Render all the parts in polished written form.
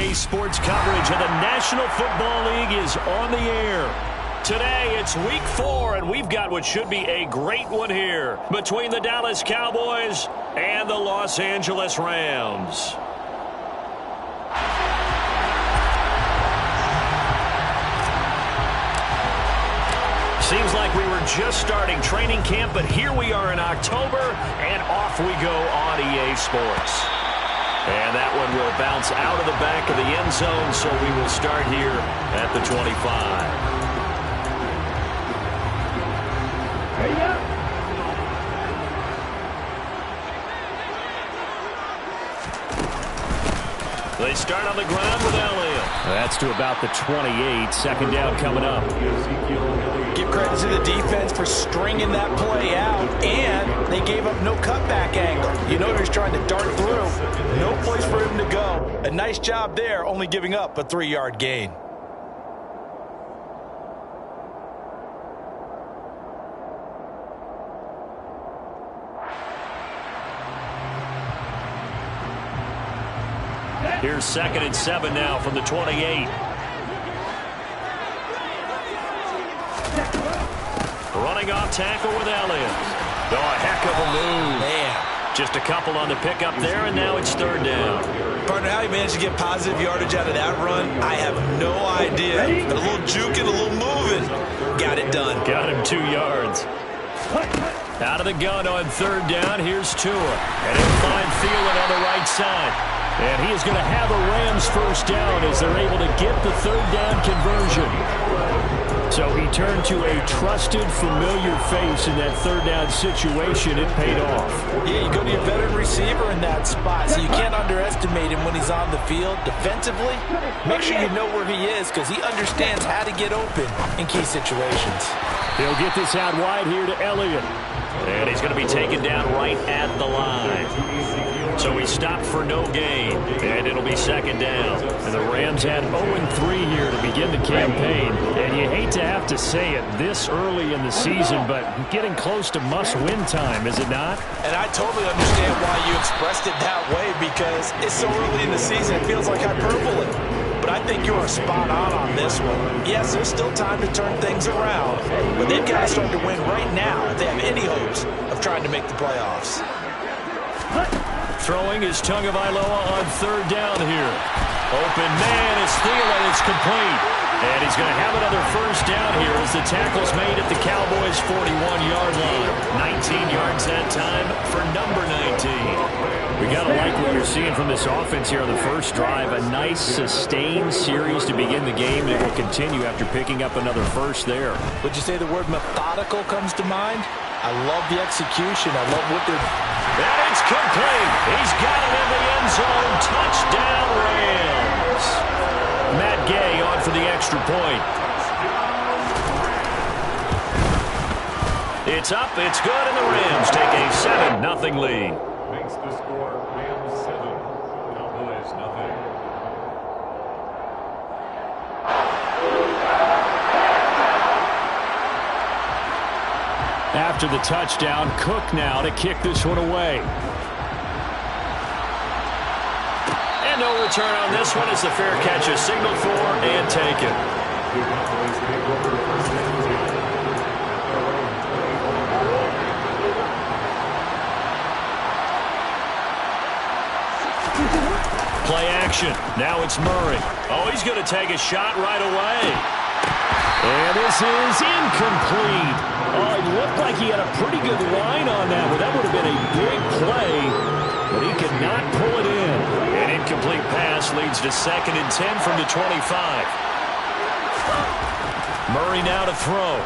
EA Sports coverage of the National Football League is on the air. Today, it's week 4, and we've got what should be a great one here between the Dallas Cowboys and the Los Angeles Rams. Seems like we were just starting training camp, but here we are in October, and off we go on EA Sports. And that one will bounce out of the back of the end zone, so we will start here at the 25. They start on the ground with Elliott. That's to about the 28. Second down coming up. Give credit to the defense for stringing that play out, and they gave up no cutback angle. You know they're trying to dart through. No place for him to go. A nice job there, only giving up a 3-yard gain. Here's 2nd and 7 now from the 28. Running off tackle with Elliott. Oh, a heck of a move. Man. Just a couple on the pickup there, and now it's 3rd down. Partner, how he managed to get positive yardage out of that run, I have no idea. But a little juking, a little moving. Got it done. Got him 2 yards. Out of the gun on 3rd down. Here's Tua. And he'll find Thielen on the right side. And he is going to have a Rams first down as they're able to get the 3rd down conversion. So he turned to a trusted, familiar face in that 3rd down situation. It paid off. Yeah, you go to your veteran receiver in that spot, so you can't underestimate him when he's on the field. Defensively, make sure you know where he is because he understands how to get open in key situations. He'll get this out wide here to Elliott. And he's going to be taken down right at the line. So he stopped for no gain, and it'll be 2nd down. And the Rams had 0-3 here to begin the campaign. And you hate to have to say it this early in the season, but getting close to must-win time, is it not? And I totally understand why you expressed it that way because it's so early in the season it feels like hyperbole. But I think you are spot on this one. Yes, there's still time to turn things around, but they've got to start to win right now if they have any hopes of trying to make the playoffs. Throwing is Tagovailoa on 3rd down here. Open man is Thielen. It's complete. And he's going to have another first down here as the tackle's made at the Cowboys' 41-yard line. 19 yards that time for number 19. We got to like what you're seeing from this offense here on the first drive. A nice, sustained series to begin the game. It will continue after picking up another first there. Would you say the word methodical comes to mind? I love the execution. I love what they're... And it's complete. He's got it in the end zone. Touchdown, Rams. Matt Gay on for the extra point. It's up, it's good, and the Rams take a 7-0 lead. Makes the score Rams 7, Cowboys nothing. After the touchdown, Cook now to kick this one away. And no return on this one as the fair catch is signaled for and taken. Play action. Now it's Murray. Oh, he's going to take a shot right away. And this is incomplete. Oh, it looked like he had a pretty good line on that, but that would have been a big play, but he could not pull it in. An incomplete pass leads to 2nd and 10 from the 25. Murray now to throw.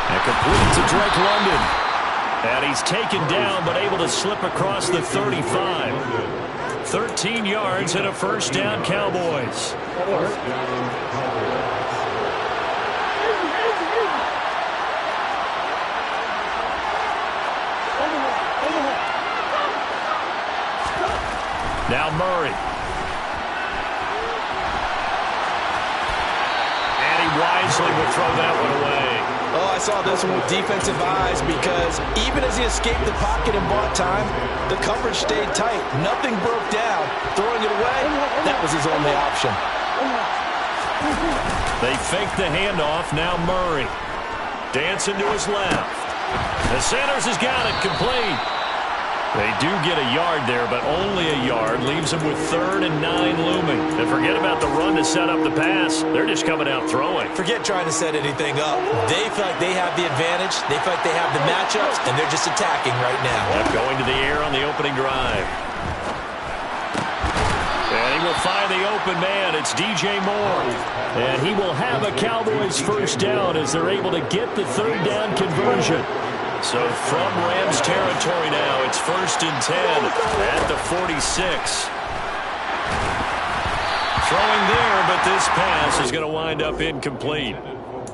And complete to Drake London. And he's taken down, but able to slip across the 35. 13 yards and a first down, Cowboys. Now Murray. And he wisely will throw that one away. Oh, I saw this one with defensive eyes because even as he escaped the pocket and bought time, the coverage stayed tight. Nothing broke down. Throwing it away, that was his only option. They fake the handoff. Now Murray. Dancing to his left. The Sanders has got it complete. They do get a yard there, but only a yard. Leaves them with 3rd and 9 looming. And forget about the run to set up the pass. They're just coming out throwing. Forget trying to set anything up. They feel like they have the advantage. They feel like they have the matchups, and they're just attacking right now. Yep, going to the air on the opening drive. And he will find the open man. It's DJ Moore. And he will have a Cowboys first down as they're able to get the 3rd down conversion. So from Rams territory now, it's 1st and 10 at the 46. Throwing there, but this pass is going to wind up incomplete.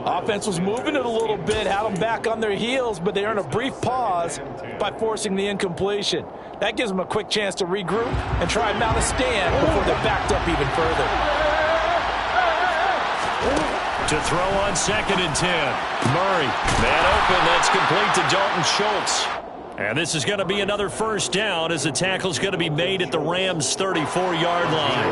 Offense was moving it a little bit, had them back on their heels, but they earned a brief pause by forcing the incompletion. That gives them a quick chance to regroup and try and mount a stand before they're backed up even further. To throw on 2nd and 10. Murray, man open, that's complete to Dalton Schultz. And this is going to be another first down as the tackle's going to be made at the Rams' 34-yard line.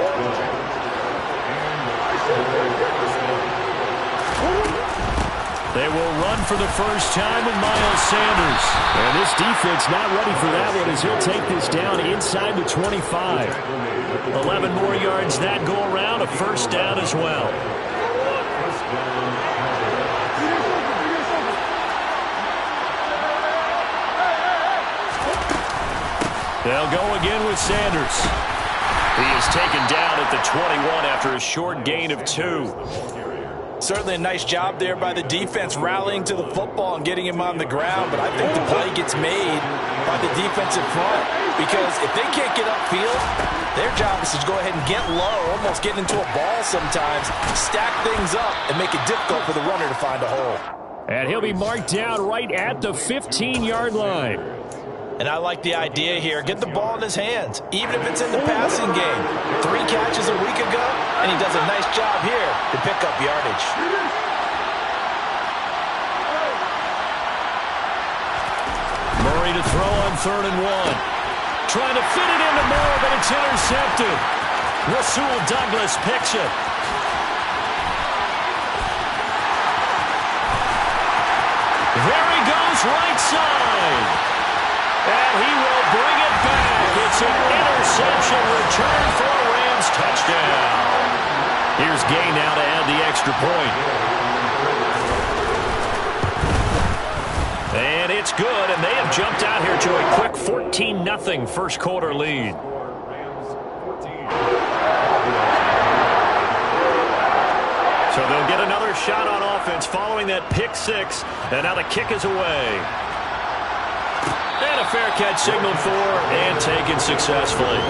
They will run for the first time with Miles Sanders. And this defense not ready for that one as he'll take this down inside the 25. 11 more yards that go around, a first down as well. They'll go again with Sanders. He is taken down at the 21 after a short gain of 2. Certainly a nice job there by the defense rallying to the football and getting him on the ground, but I think the play gets made by the defensive front because if they can't get upfield, their job is to go ahead and get low, almost get into a ball sometimes, stack things up, and make it difficult for the runner to find a hole. And he'll be marked down right at the 15-yard line. And I like the idea here. Get the ball in his hands, even if it's in the passing game. 3 catches a week ago, and he does a nice job here to pick up yardage. Murray to throw on 3rd and 1. Trying to fit it into Moore, but it's intercepted. Rasul Douglas picks it. There he goes, right side. And he will bring it back. It's an interception return for a Rams touchdown. Here's Gay now to add the extra point. And it's good, and they have jumped out here to a quick 14-0 first quarter lead. So they'll get another shot on offense following that pick 6, and now the kick is away. And a fair catch signaled for and taken successfully.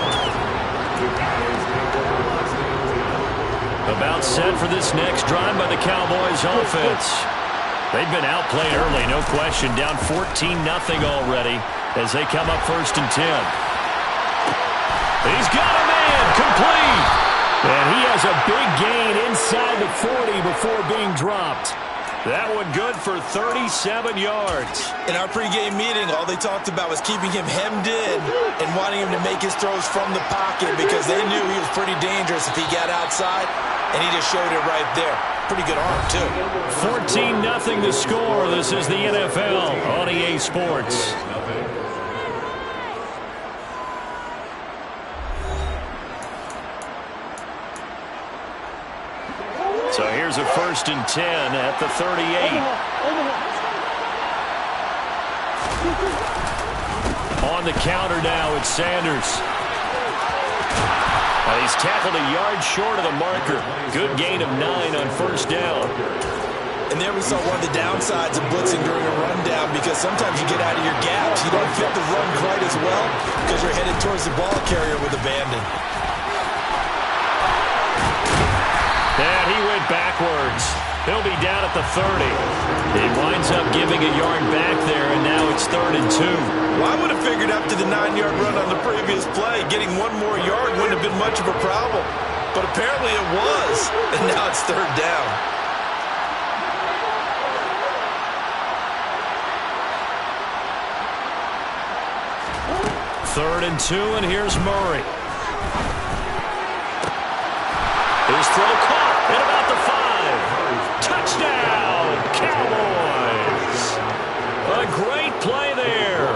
About set for this next drive by the Cowboys offense. They've been outplayed early, no question. Down 14-0 already as they come up 1st and 10. He's got a man, complete. And he has a big gain inside the 40 before being dropped. That one good for 37 yards. In our pregame meeting, all they talked about was keeping him hemmed in and wanting him to make his throws from the pocket because they knew he was pretty dangerous if he got outside, and he just showed it right there. Pretty good arm, too. 14-0 the score. This is the NFL on EA Sports. So here's a 1st and 10 at the 38. On the counter now, it's Sanders. He's tackled a yard short of the marker. Good gain of 9 on 1st down. And there we saw one of the downsides of blitzing during a rundown because sometimes you get out of your gaps. You don't fit the run quite as well because you're headed towards the ball carrier with abandon. And he went backwards. He'll be down at the 30. He winds up giving a yard back there, and now it's 3rd and 2. Well, I would have figured after the 9-yard run on the previous play, getting one more yard wouldn't have been much of a problem. But apparently it was, and now it's 3rd down. 3rd and 2, and here's Murray. His throw caught at about the 5. Touchdown, Cowboys. A great play there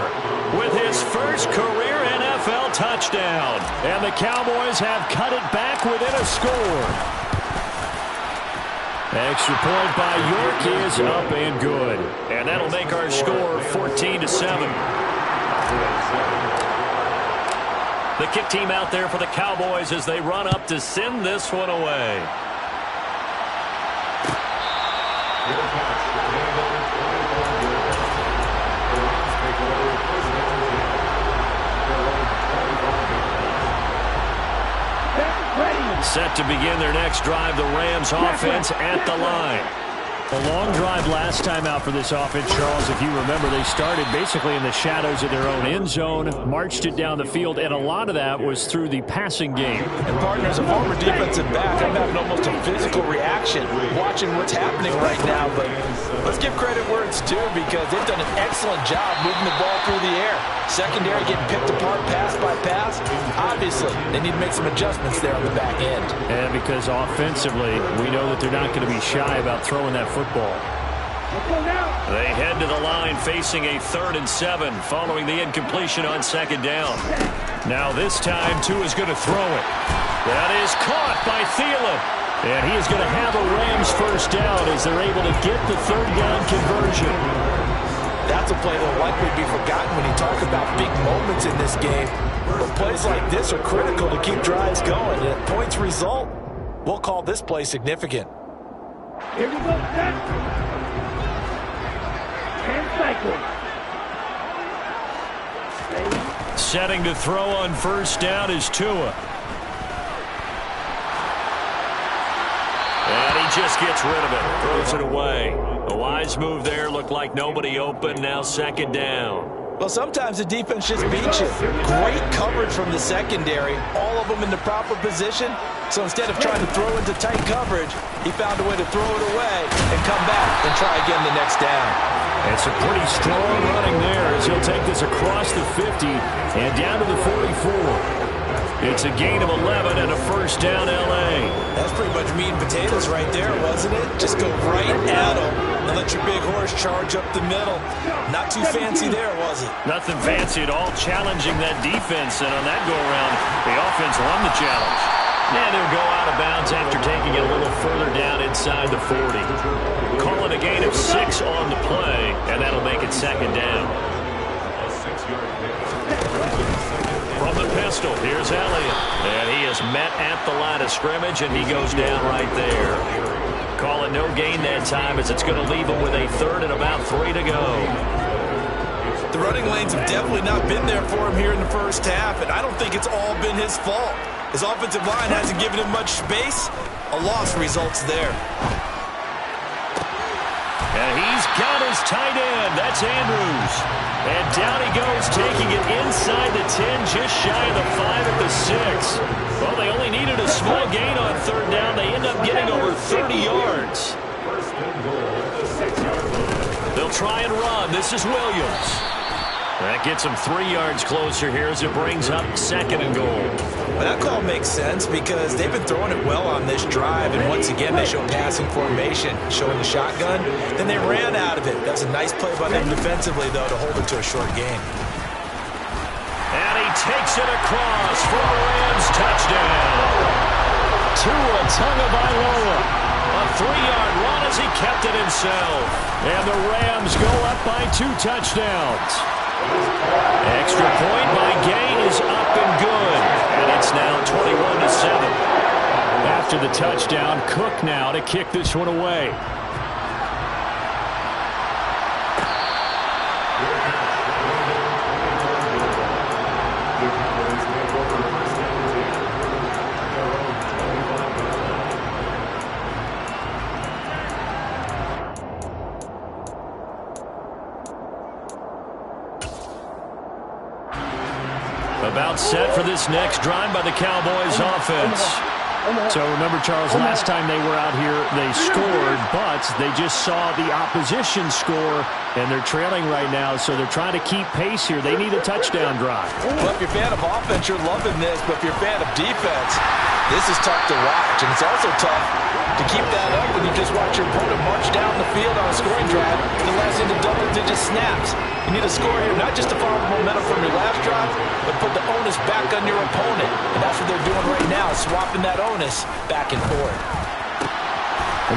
with his first career NFL touchdown. And the Cowboys have cut it back within a score. Extra point by York is up and good. And that'll make our score 14-7. The kick team out there for the Cowboys as they run up to send this one away. Set to begin their next drive, the Rams offense at the line. A long drive last time out for this offense, Charles. If you remember, they started basically in the shadows of their own end zone, marched it down the field, and a lot of that was through the passing game. And partners, a former defensive back, I'm having almost a physical reaction watching what's happening right now. But let's give credit where it's due, because they've done an excellent job moving the ball through the air. Secondary getting picked apart pass by pass. Obviously, they need to make some adjustments there on the back end. And because offensively, we know that they're not going to be shy about throwing that football. They head to the line facing a 3rd and 7 following the incompletion on 2nd down. Now this time, Tua is going to throw it. That is caught by Thielen. And he is going to have a Rams first down as they're able to get the 3rd down conversion. That's a play that will likely be forgotten when you talk about big moments in this game. But plays like this are critical to keep drives going. And at points result, we'll call this play significant. Here we go, set. And cycle. Setting to throw on first down is Tua. And he just gets rid of it, throws it away. A wise move there, looked like nobody open, now 2nd down. Well, sometimes the defense just beats you. Great coverage from the secondary, all of them in the proper position. So instead of trying to throw into tight coverage, he found a way to throw it away and come back and try again the next down. It's a pretty strong running there as he'll take this across the 50 and down to the 44. It's a gain of 11 and a first down, L.A. That's pretty much meat and potatoes right there, wasn't it? Just go right at him and let your big horse charge up the middle. Not too fancy there, was it? Nothing fancy at all, challenging that defense, and on that go-around, the offense won the challenge. And he'll go out of bounds after taking it a little further down inside the 40. Call it a gain of 6 on the play, and that'll make it 2nd down. From the pistol, here's Elliott. And he is met at the line of scrimmage, and he goes down right there. Call it no gain that time, as it's going to leave him with a 3rd and about 3 to go. The running lanes have definitely not been there for him here in the first half, and I don't think it's all been his fault. His offensive line hasn't given him much space. A loss results there. And he's got his tight end. That's Andrews. And down he goes, taking it inside the 10, just shy of the 5 at the 6. Well, they only needed a small gain on 3rd down. They end up getting over 30 yards. They'll try and run. This is Williams. That gets him 3 yards closer here as it brings up 2nd and goal. Well, that call makes sense because they've been throwing it well on this drive, and once again they show passing formation, showing the shotgun. Then they ran out of it. That's a nice play by them defensively, though, to hold it to a short gain. And he takes it across for a Rams touchdown. Tua Tagovailoa. A 3-yard run as he kept it himself. And the Rams go up by 2 touchdowns. Extra point by Gain is up and good. And it's now 21-7. After the touchdown, Cook now to kick this one away. About set for this next drive by the Cowboys offense. So remember, Charles, last time they were out here, they scored, but they just saw the opposition score, and they're trailing right now, so they're trying to keep pace here. They need a touchdown drive. Well, if you're a fan of offense, you're loving this, but if you're a fan of defense, this is tough to watch, and it's also tough to keep that up when you just watch your opponent march down the field on a scoring drive and last into double-digit snaps. You need a score here, not just to follow the momentum from your last drive, but put the onus back on your opponent. And that's what they're doing right now, swapping that onus back and forth.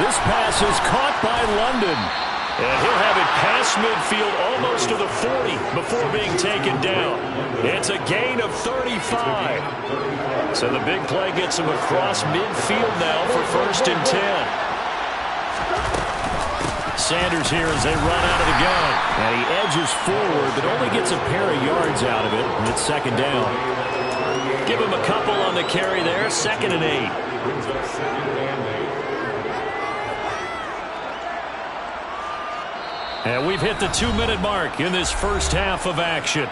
This pass is caught by London. And he'll have it past midfield almost to the 40 before being taken down. It's a gain of 35. So the big play gets him across midfield now for 1st and 10. Sanders here as they run out of the gun. And he edges forward, but only gets a pair of yards out of it. And it's 2nd down. Give him a couple on the carry there. 2nd and 8. Brings up 2nd and 8. And we've hit the 2-minute mark in this first half of action.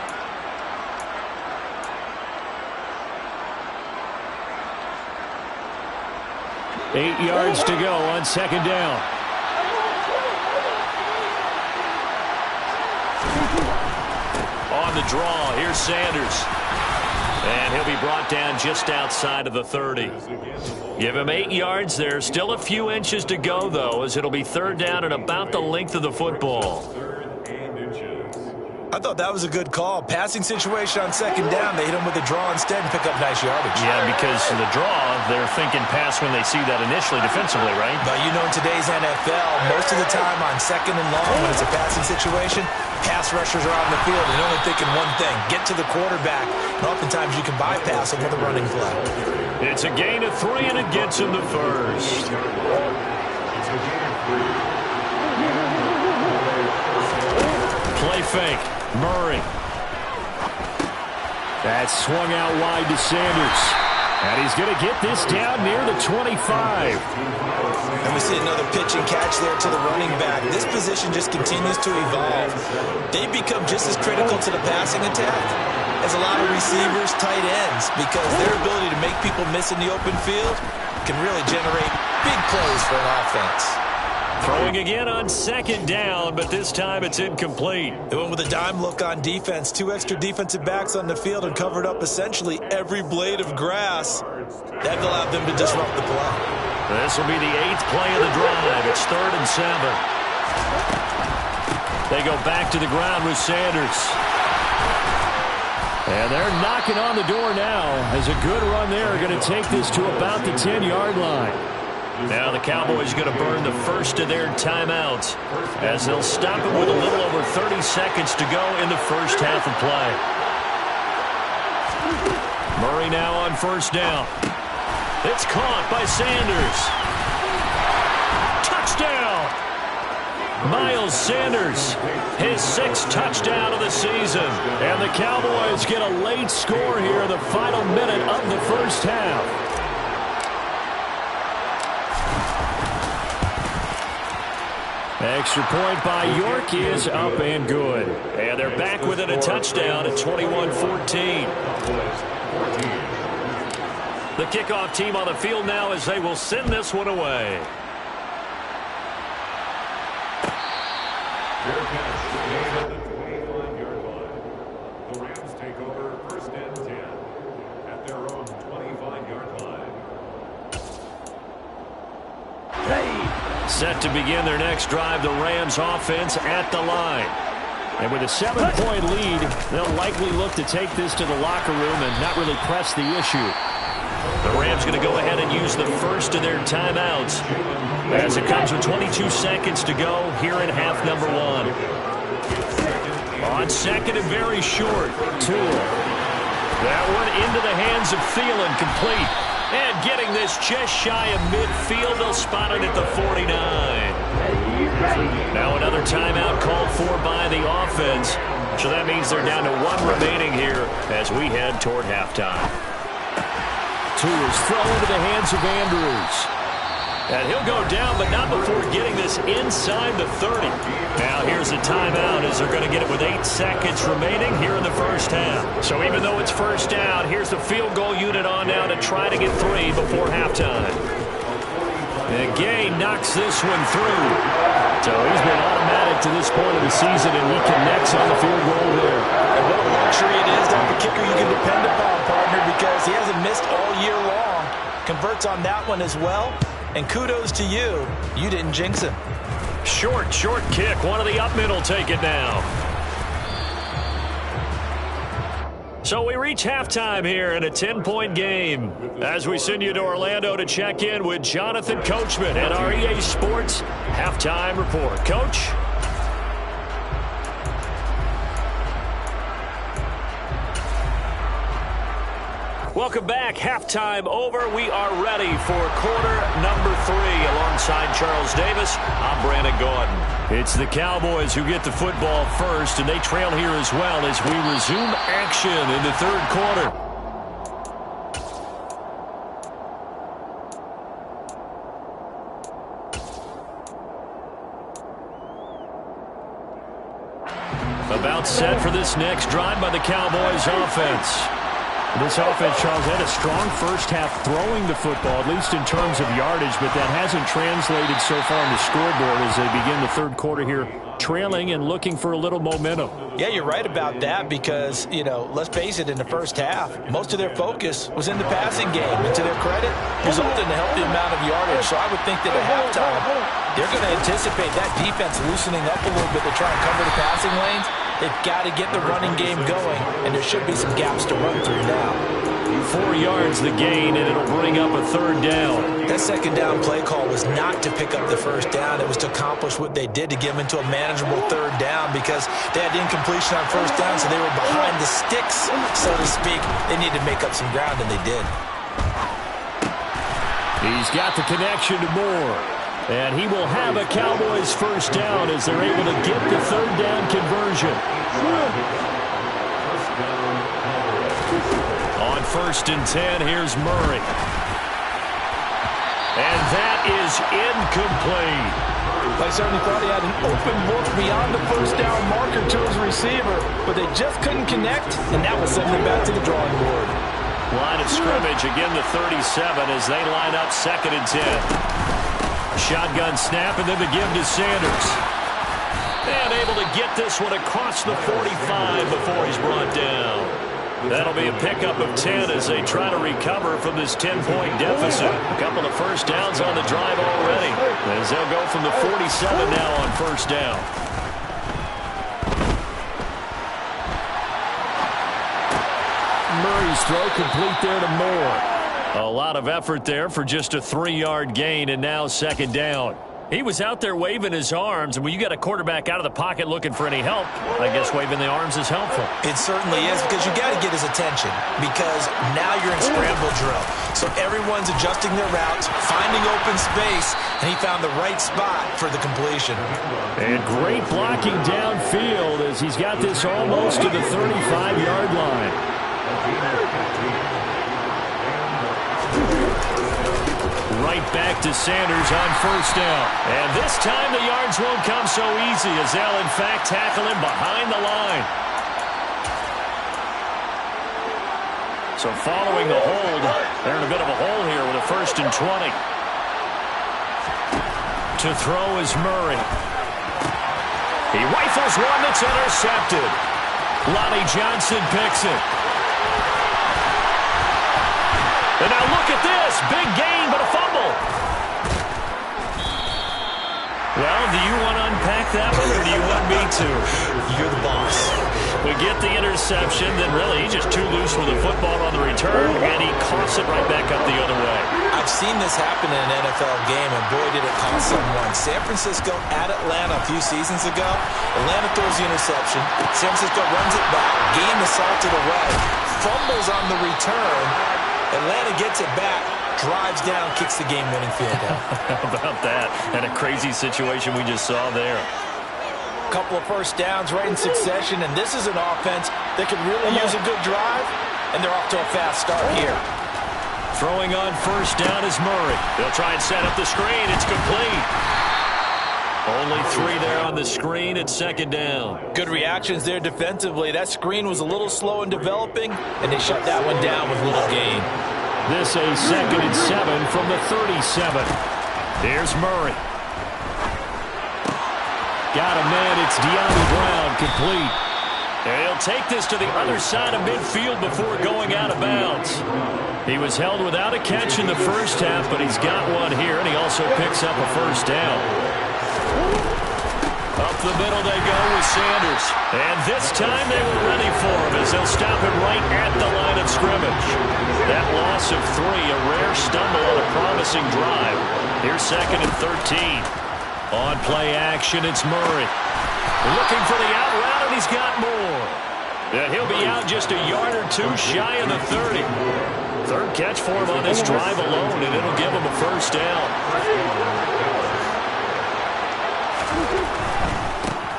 Eight yards to go on 2nd down. On the draw, here's Sanders. And he'll be brought down just outside of the 30. Give him 8 yards there. Still a few inches to go, though, as it'll be 3rd down and about the length of the football. I thought that was a good call. Passing situation on 2nd down. They hit him with a draw instead and pick up nice yardage. Yeah, because the draw, they're thinking pass when they see that initially defensively, right? But you know, in today's NFL, most of the time on 2nd and long, when it's a passing situation, pass rushers are on the field and only thinking one thing, get to the quarterback. And oftentimes you can bypass him with a running play. It's a gain of 3, and it gets him the 1st. Play fake. Murray. That's swung out wide to Sanders. And he's going to get this down near the 25. And we see another pitch and catch there to the running back. This position just continues to evolve. They become just as critical to the passing attack as a lot of receivers, tight ends, because their ability to make people miss in the open field can really generate big plays for an offense. Throwing again on 2nd down, but this time it's incomplete. They went with a dime look on defense. 2 extra defensive backs on the field and covered up essentially every blade of grass. That allowed them to disrupt the play. This will be the 8th play of the drive. It's 3rd and 7. They go back to the ground with Sanders. And they're knocking on the door now as a good run there. Going to take this to about the 10-yard line. Now the Cowboys going to burn the first of their timeouts as they'll stop it with a little over 30 seconds to go in the first half of play. Murray now on 1st down. It's caught by Sanders. Touchdown! Miles Sanders, his 6th touchdown of the season. And the Cowboys get a late score here in the final minute of the first half. Extra point by York is up and good. And they're back within a touchdown at 21-14. The kickoff team on the field now as they will send this one away. Their pass made at the 25-yard line. The Rams take over 1st and 10 at their own 25-yard line. Set to begin their next drive, the Rams offense at the line. And with a 7-point lead, they'll likely look to take this to the locker room and not really press the issue. The Rams going to go ahead and use the first of their timeouts as it comes with 22 seconds to go here in half number 1. On 2nd and very short, Tool. That one into the hands of Thielen, complete. And getting this just shy of midfield, they'll spot it at the 49. Now another timeout called for by the offense. So that means they're down to 1 remaining here as we head toward halftime. Two is thrown into the hands of Andrews. And he'll go down, but not before getting this inside the 30. Now here's a timeout as they're going to get it with 8 seconds remaining here in the first half. So even though it's first down, here's the field goal unit on now to try to get 3 before halftime. And Gay knocks this one through. So he's been automatic to this point of the season, and he connects on the field goal there. And what a luxury it is to have a kicker you can depend upon, partner, because he hasn't missed all year long. Converts on that one as well. And kudos to you. You didn't jinx him. Short kick. One of the up mid will take it now. So we reach halftime here in a 10-point game as we send you to Orlando to check in with Jonathan Coachman at our EA Sports Halftime Report. Coach? Welcome back. Halftime over. We are ready for quarter number 3 alongside Charles Davis. I'm Brandon Gaudin. It's the Cowboys who get the football first, and they trail here as well as we resume action in the third quarter. About set for this next drive by the Cowboys offense. This offense, Charles, had a strong first half throwing the football, at least in terms of yardage, but that hasn't translated so far on the scoreboard as they begin the third quarter here, trailing and looking for a little momentum. Yeah, you're right about that because, let's face it, in the first half, most of their focus was in the passing game. And to their credit, resulted in a healthy amount of yardage. So I would think that at halftime, they're going to anticipate that defense loosening up a little bit to try and cover the passing lanes. They've got to get the running game going, and there should be some gaps to run through now. 4 yards the gain, and it'll bring up a third down. That second down play call was not to pick up the first down. It was to accomplish what they did to get them into a manageable third down because they had incompletion on first down, so they were behind the sticks, so to speak. They needed to make up some ground, and they did. He's got the connection to Moore. And he will have a Cowboys first down as they're able to get the third down conversion. On 1st and 10, here's Murray. And that is incomplete. I certainly thought he had an open look beyond the first down marker to his receiver, but they just couldn't connect, and that will send them back to the drawing board. Line of scrimmage, again the 37 as they line up 2nd and 10. Shotgun snap, and then the give to Sanders. And able to get this one across the 45 before he's brought down. That'll be a pickup of 10 as they try to recover from this 10-point deficit. A couple of first downs on the drive already as they'll go from the 47 now on first down. Murray's throw complete there to Moore. A lot of effort there for just a 3-yard gain, and now 2nd down. He was out there waving his arms, and when you got a quarterback out of the pocket looking for any help, I guess waving the arms is helpful. It certainly is because you got to get his attention because now you're in scramble drill. So everyone's adjusting their routes, finding open space, and he found the right spot for the completion. And great blocking downfield as he's got this almost to the 35-yard line. Right back to Sanders on first down. And this time the yards won't come so easy as they'll, in fact, tackle him behind the line. So following the hold, they're in a bit of a hole here with a 1st and 20. To throw is Murray. He rifles one that's intercepted. Lonnie Johnson picks it. And now look at this. Big gain, but a fumble. Well, do you want to unpack that one, or do you want me to? You're the boss. We get the interception, then really he's just too loose with the football on the return, and he coughs it right back up the other way. I've seen this happen in an NFL game, and boy, did it cost someone. San Francisco at Atlanta a few seasons ago. Atlanta throws the interception. San Francisco runs it back. Game is salted away. Fumbles on the return. Atlanta gets it back, drives down, kicks the game-winning field goal. How about that? And a crazy situation we just saw there. A couple of first downs right in succession, and this is an offense that could really use a good drive, and they're off to a fast start here. Throwing on first down is Murray. They'll try and set up the screen. It's complete. Only 3 there on the screen at second down. Good reactions there defensively. That screen was a little slow in developing, and they shut that one down with little gain. This a 2nd and 7 from the 37. Here's Murray. Got a man. It's De'Ami Brown, complete. And he'll take this to the other side of midfield before going out of bounds. He was held without a catch in the first half, but he's got one here, and he also picks up a first down. Up the middle they go with Sanders. And this time they were ready for him as they'll stop him right at the line of scrimmage. That loss of 3, a rare stumble on a promising drive. Here's 2nd and 13. On play action, it's Murray. Looking for the out route, and he's got more. And he'll be out just a yard or 2 shy of the 30. 3rd catch for him on this drive alone, and it'll give him a first down.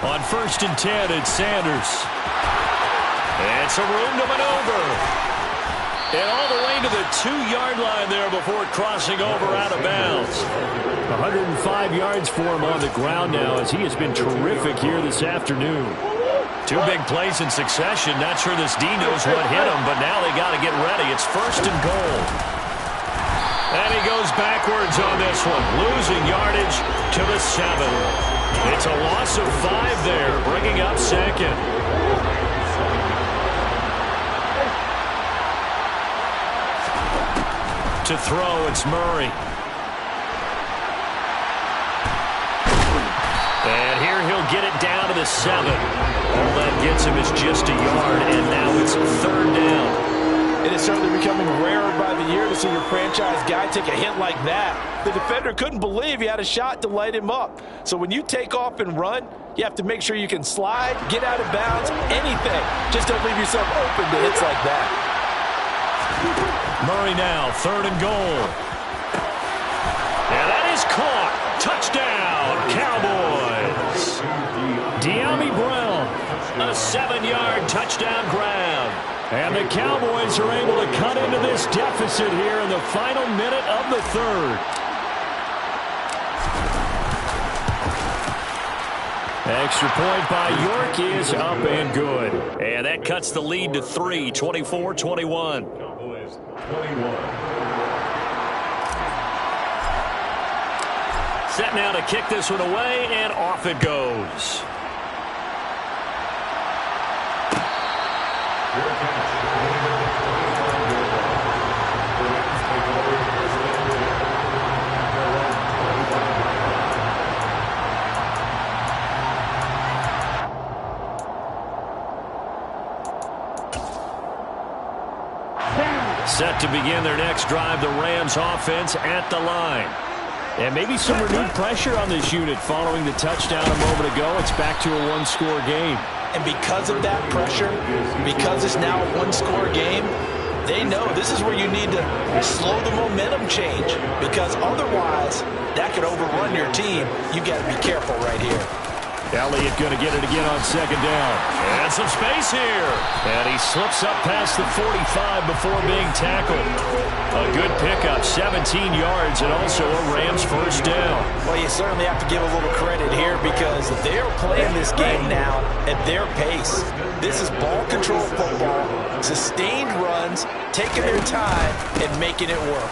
On 1st and 10, it's Sanders. And some room to maneuver. And all the way to the 2-yard line there before crossing over out of bounds. 105 yards for him on the ground now as he has been terrific here this afternoon. 2 big plays in succession. Not sure this D knows what hit him, but now they got to get ready. It's 1st and goal. And he goes backwards on this one, losing yardage to the 7. It's a loss of 5 there, bringing up 2nd. To throw, it's Murray. And here he'll get it down to the 7. All that gets him is just a yard, and now it's 3rd down. It is certainly becoming rarer by the year to see your franchise guy take a hit like that. The defender couldn't believe he had a shot to light him up. So when you take off and run, you have to make sure you can slide, get out of bounds, anything. Just don't leave yourself open to hits like that. Murray now, 3rd and goal. And that is caught. Touchdown, Cowboys. De'Ami Brown, a 7-yard touchdown grab. And the Cowboys are able to cut into this deficit here in the final minute of the 3rd. Extra point by York is up and good. And that cuts the lead to 3, 24-21. Cowboys 21. Set now to kick this one away, and off it goes. Set to begin their next drive, the Rams offense at the line. And maybe some renewed pressure on this unit following the touchdown a moment ago. It's back to a 1-score game. And because of that pressure, because it's now a 1-score game, they know this is where you need to slow the momentum change, because otherwise that could overrun your team. You got to be careful right here. Elliott going to get it again on 2nd down. And some space here. And he slips up past the 45 before being tackled. A good pickup, 17 yards, and also a Rams first down. Well, you certainly have to give a little credit here because they're playing this game now at their pace. This is ball control football, sustained runs, taking their time, and making it work.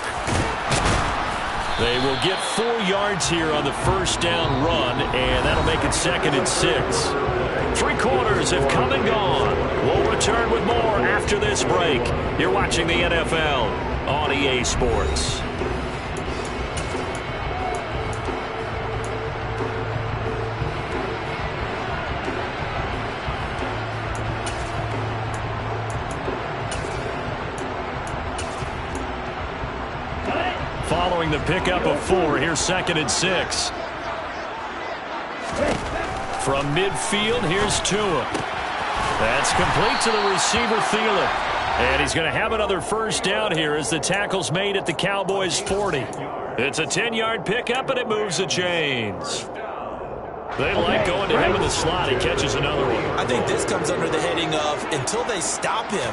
They will get 4 yards here on the first down run, and that'll make it 2nd and 6. 3 quarters have come and gone. We'll return with more after this break. You're watching the NFL on EA Sports. Following the pickup of 4, here's 2nd and 6. From midfield, here's Tua. That's complete to the receiver, Thielen. And he's going to have another first down here as the tackle's made at the Cowboys' 40. It's a 10-yard pickup, and it moves the chains. They like going to him in the slot. He catches another one. I think this comes under the heading of until they stop him,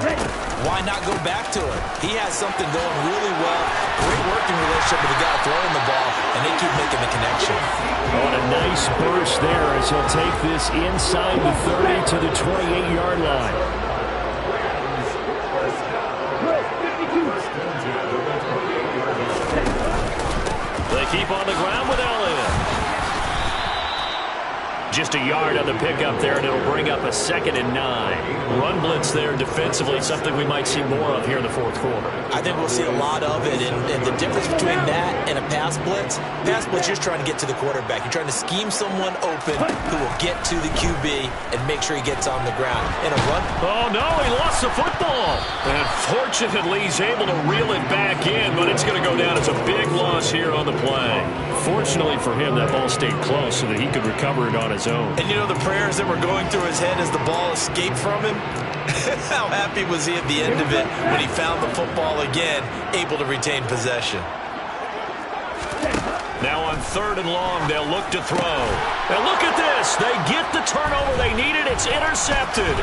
why not go back to him? He has something going really well. Great working relationship with the guy throwing the ball, and they keep making the connection. Oh, and a nice burst there as he'll take this inside the 30 to the 28-yard line. They keep on the ground with Elliott. Just a yard on the pickup there, and it'll bring up a 2nd and 9. Run blitz there defensively, something we might see more of here in the fourth quarter. I think we'll see a lot of it, and the difference between that and a pass blitz, you're just trying to get to the quarterback. You're trying to scheme someone open who will get to the QB and make sure he gets on the ground. In a run. Oh, no, he lost the football. And fortunately, he's able to reel it back in, but it's going to go down as a big loss here on the play. Fortunately for him, that ball stayed close so that he could recover it on his own. And you know the prayers that were going through his head as the ball escaped from him? How happy was he at the end of it when he found the football again, able to retain possession? Now on 3rd and long, they'll look to throw. And look at this. They get the turnover they needed. It's intercepted.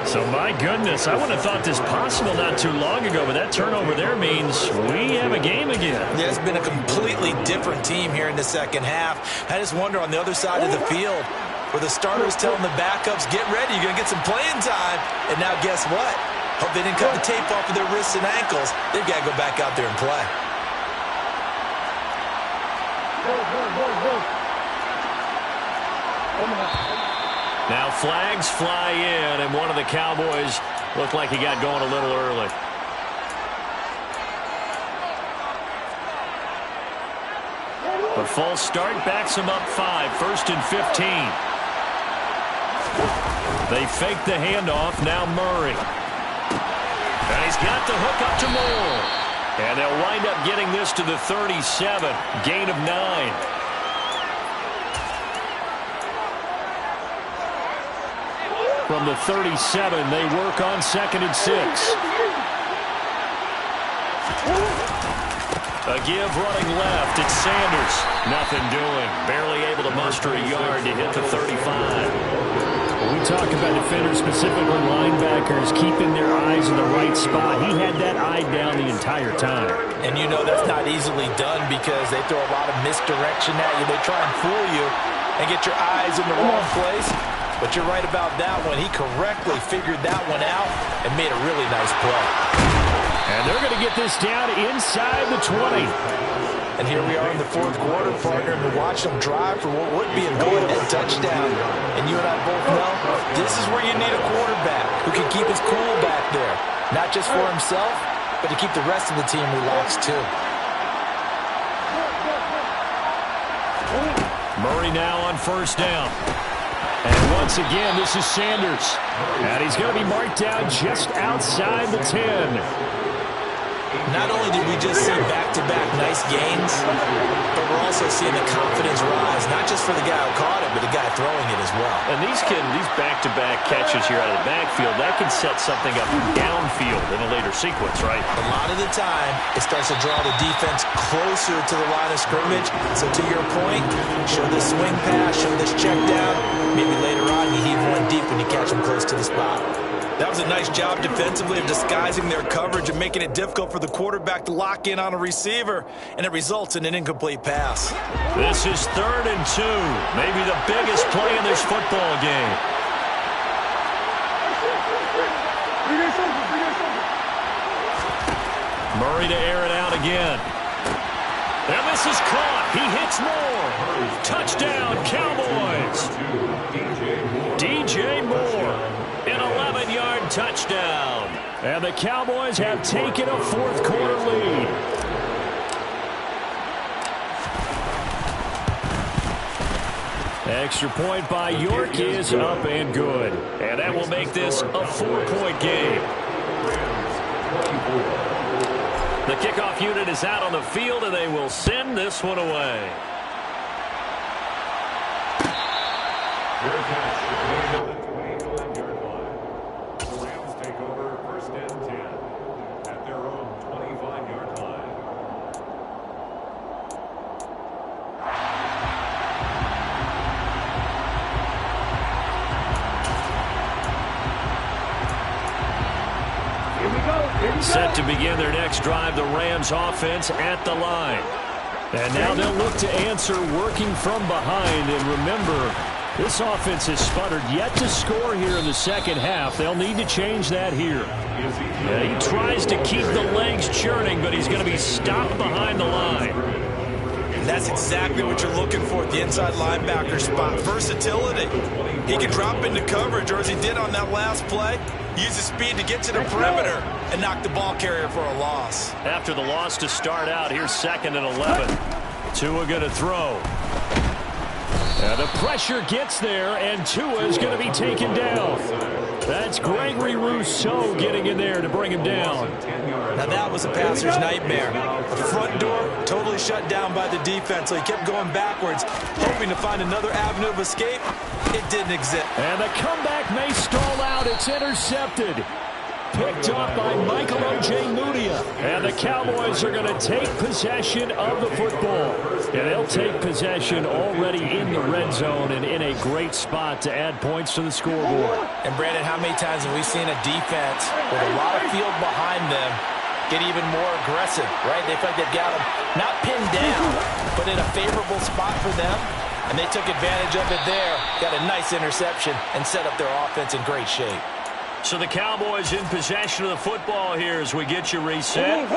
So, my goodness, I wouldn't have thought this possible not too long ago, but that turnover there means we have a game again. Yeah, it's been a completely different team here in the second half. I just wonder on the other side of the field, where the starters telling the backups, get ready, you're going to get some playing time. And now guess what? Hope they didn't cut the tape off of their wrists and ankles. They've got to go back out there and play. Now flags fly in, and one of the Cowboys looked like he got going a little early. The false start backs him up 5, 1st and 15. They fake the handoff, now Murray. And he's got the hook up to Moore. And they'll wind up getting this to the 37, gain of 9. From the 37, they work on 2nd and 6. A give running left. It's Sanders. Nothing doing. Barely able to muster a yard to hit the 35. When we talk about defenders, specifically linebackers, keeping their eyes in the right spot, he had that eye down the entire time. And you know that's not easily done because they throw a lot of misdirection at you. They try and fool you and get your eyes in the wrong place. But you're right about that one. He correctly figured that one out and made a really nice play. And they're going to get this down inside the 20. And here we are in the fourth quarter, partner, and we watch them drive for what would be a go-ahead touchdown. And you and I both know this is where you need a quarterback who can keep his cool back there. Not just for himself, but to keep the rest of the team relaxed too. Murray now on 1st down. And once again, this is Sanders. And he's going to be marked down just outside the 10. Not only did we just see back-to-back nice gains, but we're also seeing the confidence rise, not just for the guy who caught it, but the guy throwing it as well. And these back-to-back catches here out of the backfield, that can set something up downfield in a later sequence, right? A lot of the time, it starts to draw the defense closer to the line of scrimmage. So to your point, show this swing pass, show this check down. Maybe later on you heave one deep when you catch them close to the spot. That was a nice job defensively of disguising their coverage and making it difficult for the quarterback to lock in on a receiver, and it results in an incomplete pass. This is 3rd and 2, maybe the biggest play in this football game. Murray to air it out again. And this is caught. He hits Moore. Touchdown, Cowboys. DJ Moore. An 11-yard touchdown. And the Cowboys have taken a fourth quarter lead. Extra point by York is up and good. And that will make this a 4-point game. The kickoff unit is out on the field, and they will send this one away. The Rams take over 1st and 10 at their own Set to begin their next drive, the Rams offense at the line. And now they'll look to answer working from behind. And remember, this offense has sputtered yet to score here in the second half. They'll need to change that here. Yeah, he tries to keep the legs churning, but he's going to be stopped behind the line. That's exactly what you're looking for at the inside linebacker spot. Versatility. He can drop into coverage, or as he did on that last play, use his speed to get to the perimeter and knock the ball carrier for a loss. After the loss to start out, here's 2nd and 11. Tua going to throw. And the pressure gets there, and Tua is going to be taken down. That's Gregory Rousseau getting in there to bring him down. Now that was a passer's nightmare. The front door totally shut down by the defense, so he kept going backwards, hoping to find another avenue of escape. It didn't exist. And the comeback may stall out. It's intercepted. Picked up by Michael O.J. Mudia. And the Cowboys are going to take possession of the football. And they'll take possession already in the red zone and in a great spot to add points to the scoreboard. And Brandon, how many times have we seen a defense with a lot of field behind them get even more aggressive, right? They feel like they've got them not pinned down, but in a favorable spot for them. And they took advantage of it there. Got a nice interception and set up their offense in great shape. So the Cowboys in possession of the football here as we get you reset.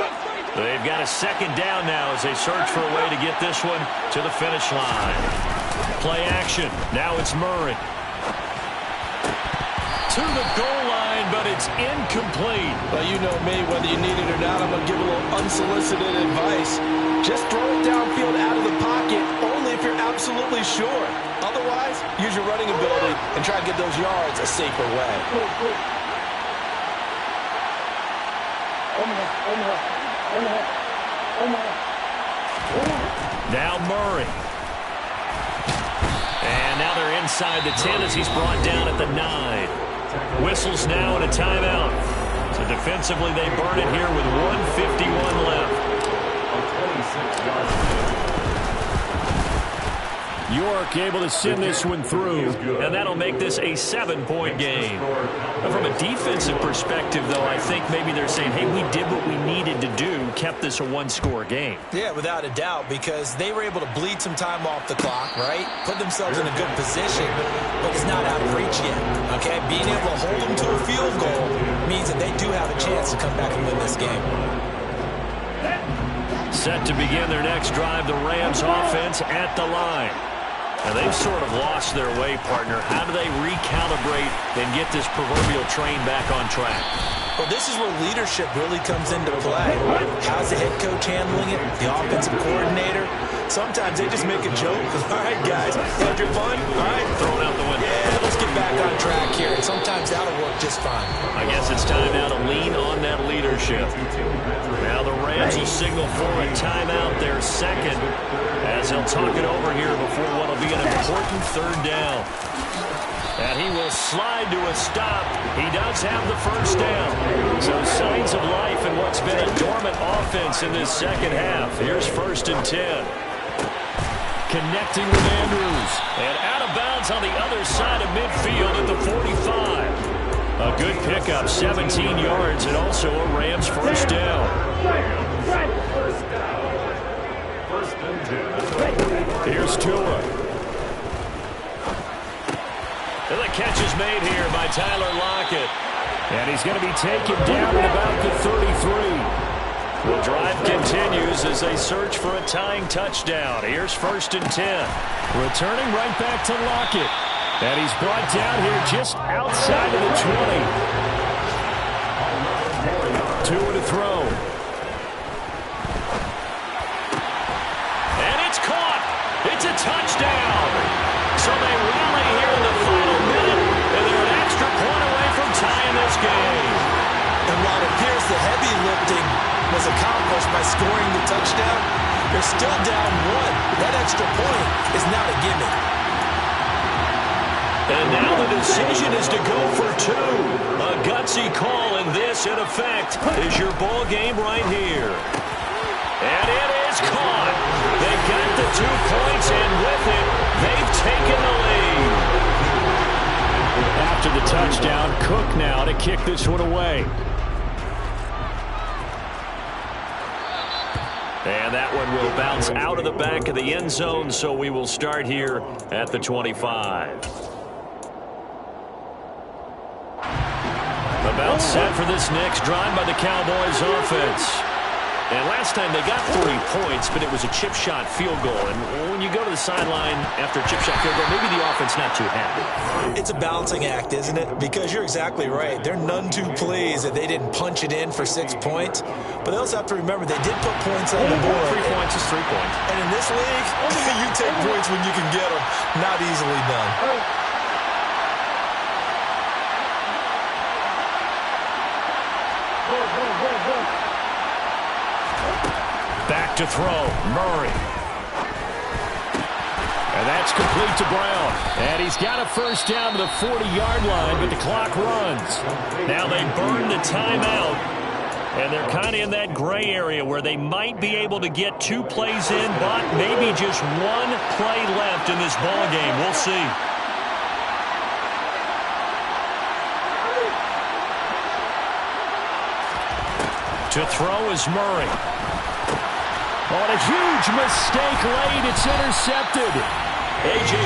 They've got a 2nd down now as they search for a way to get this one to the finish line. Play action. Now it's Murray. To the goal line, but it's incomplete. Well, you know me, whether you need it or not, I'm going to give a little unsolicited advice. Just throw it downfield out of the pocket, only if you're absolutely sure. Otherwise, use your running ability and try to get those yards a safer way. Now Murray. And now they're inside the 10 as he's brought down at the 9. Whistles now and a timeout. So defensively they burn it here with 1:51 left. York able to send this one through, and that'll make this a 7-point game. Now, from a defensive perspective, though, I think maybe they're saying, hey, we did what we needed to do, kept this a 1-score game. Yeah, without a doubt, because they were able to bleed some time off the clock, right? Put themselves in a good position, but it's not out of reach yet, okay? Being able to hold them to a field goal means that they do have a chance to come back and win this game. Set to begin their next drive, the Rams offense at the line. And they've sort of lost their way, partner. How do they recalibrate and get this proverbial train back on track? Well, this is where leadership really comes into play. How's the head coach handling it? The offensive coordinator? Sometimes they just make a joke. All right, guys, had your fun? All right, throw it out the window. Yeah, let's get back on track here. And sometimes that'll work just fine. I guess it's time now to lean on that leadership. Now the Rams will signal for a timeout, their 2nd, as they'll talk it over here before what will be an important 3rd down. And he will slide to a stop. He does have the 1st down. So signs of life in what's been a dormant offense in this second half. Here's 1st and 10. Connecting with Andrews. And out of bounds on the other side of midfield at the 45. A good pickup, 17 yards, and also a Rams 1st down. Here's Tua. And the catch is made here by Tyler Lockett. And he's going to be taken down at about the 33. The drive continues as they search for a tying touchdown. Here's 1st and 10. Returning right back to Lockett. And he's brought down here just outside of the 20. Tua to throw. And it's caught. It's a touchdown. So they rally here in the final minute, and they're an extra point away from tying this game. And while it appears the heavy lifting was accomplished by scoring the touchdown, they're still down 1. That extra point is not a gimme. And now the decision is to go for 2. A gutsy call, and this, in effect, is your ball game right here. And it is caught. They got the 2 points, and with it, they've taken the lead. After the touchdown, Cook now to kick this one away. And that one will bounce out of the back of the end zone, so we will start here at the 25. About set for this next drive by the Cowboys offense. And last time they got 3 points, but it was a chip shot field goal. And when you go to the sideline after a chip shot field goal, maybe the offense not too happy. It's a balancing act, isn't it? Because you're exactly right. They're none too pleased that they didn't punch it in for 6 points. But they also have to remember they did put points on the board. 3 points is 3 points. And in this league, you take points when you can get them. Not easily done. Back to throw, Murray. And that's complete to Brown. And he's got a first down to the 40-yard line, but the clock runs. Now they burn the timeout, and they're kind of in that gray area where they might be able to get 2 plays in, but maybe just 1 play left in this ball game. We'll see. To throw is Murray. On a huge mistake late, it's intercepted. A.J.